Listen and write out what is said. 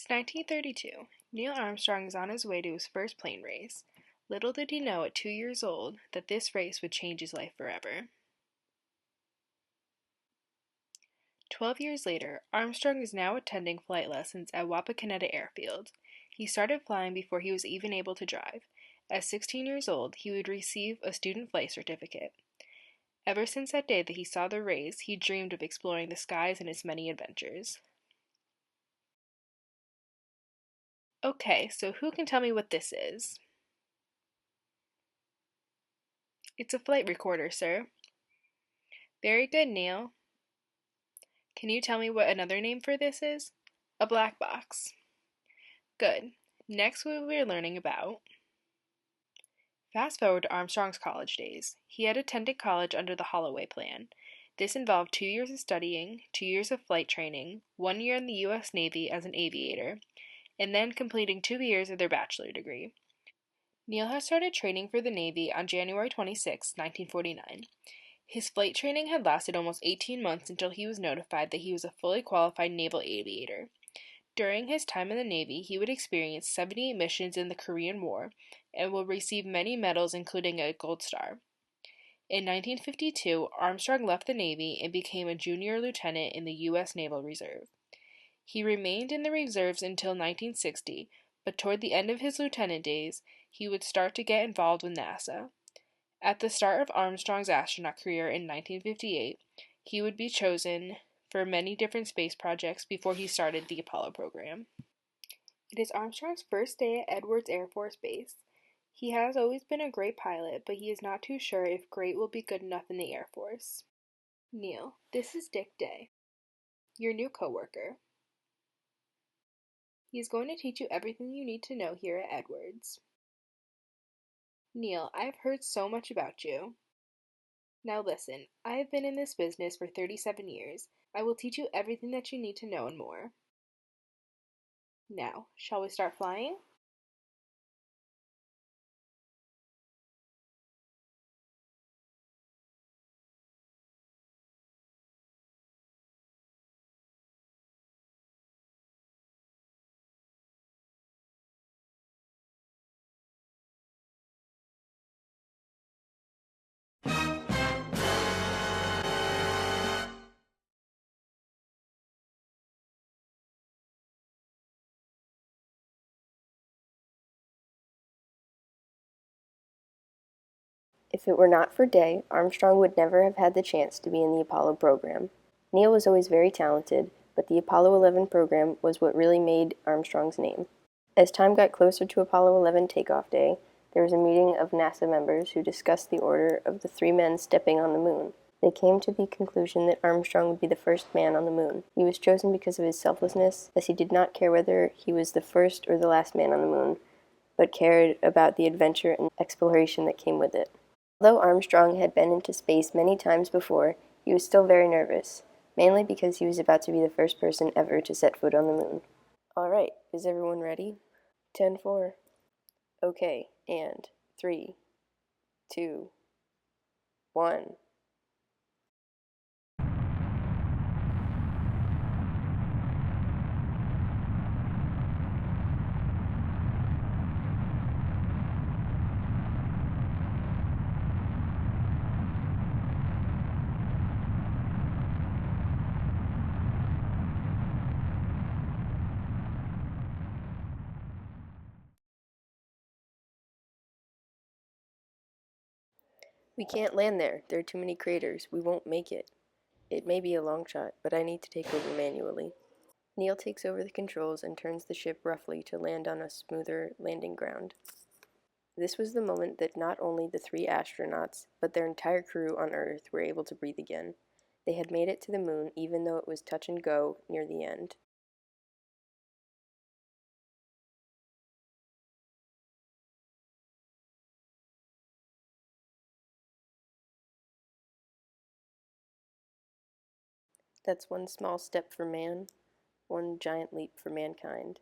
It's 1932. Neil Armstrong is on his way to his first plane race. Little did he know at 2 years old that this race would change his life forever. 12 years later, Armstrong is now attending flight lessons at Wapakoneta Airfield. He started flying before he was even able to drive. At 16 years old, he would receive a student flight certificate. Ever since that day that he saw the rays, he dreamed of exploring the skies and its many adventures. Okay, so who can tell me what this is? It's a flight recorder, sir. Very good, Neil. Can you tell me what another name for this is? A black box. Good. Next we will be learning about. Fast forward to Armstrong's college days. He had attended college under the Holloway Plan. This involved 2 years of studying, 2 years of flight training, 1 year in the U.S. Navy as an aviator, and then completing 2 years of their bachelor degree. Neil had started training for the Navy on January 26, 1949. His flight training had lasted almost 18 months until he was notified that he was a fully qualified naval aviator. During his time in the Navy, he would experience 78 missions in the Korean War and will receive many medals, including a Gold Star. In 1952, Armstrong left the Navy and became a junior lieutenant in the U.S. Naval Reserve. He remained in the reserves until 1960, but toward the end of his lieutenant days, he would start to get involved with NASA. At the start of Armstrong's astronaut career in 1958, he would be chosen for many different space projects before he started the Apollo program. It is Armstrong's first day at Edwards Air Force Base. He has always been a great pilot, but he is not too sure if great will be good enough in the Air Force. Neil, this is Dick Day, your new coworker. He is going to teach you everything you need to know here at Edwards. Neil, I have heard so much about you. Now listen, I have been in this business for 37 years. I will teach you everything that you need to know and more. Now, shall we start flying? If it were not for Day, Armstrong would never have had the chance to be in the Apollo program. Neil was always very talented, but the Apollo 11 program was what really made Armstrong's name. As time got closer to Apollo 11 takeoff day, there was a meeting of NASA members who discussed the order of the 3 men stepping on the moon. They came to the conclusion that Armstrong would be the first man on the moon. He was chosen because of his selflessness, as he did not care whether he was the first or the last man on the moon, but cared about the adventure and exploration that came with it. Although Armstrong had been into space many times before, he was still very nervous, mainly because he was about to be the first person ever to set foot on the moon. All right, is everyone ready? 10-4. Okay, and 3, 2, 1. We can't land there. There are too many craters. We won't make it. It may be a long shot, but I need to take over manually. Neil takes over the controls and turns the ship roughly to land on a smoother landing ground. This was the moment that not only the 3 astronauts, but their entire crew on Earth were able to breathe again. They had made it to the moon even though it was touch and go near the end. That's one small step for man, one giant leap for mankind.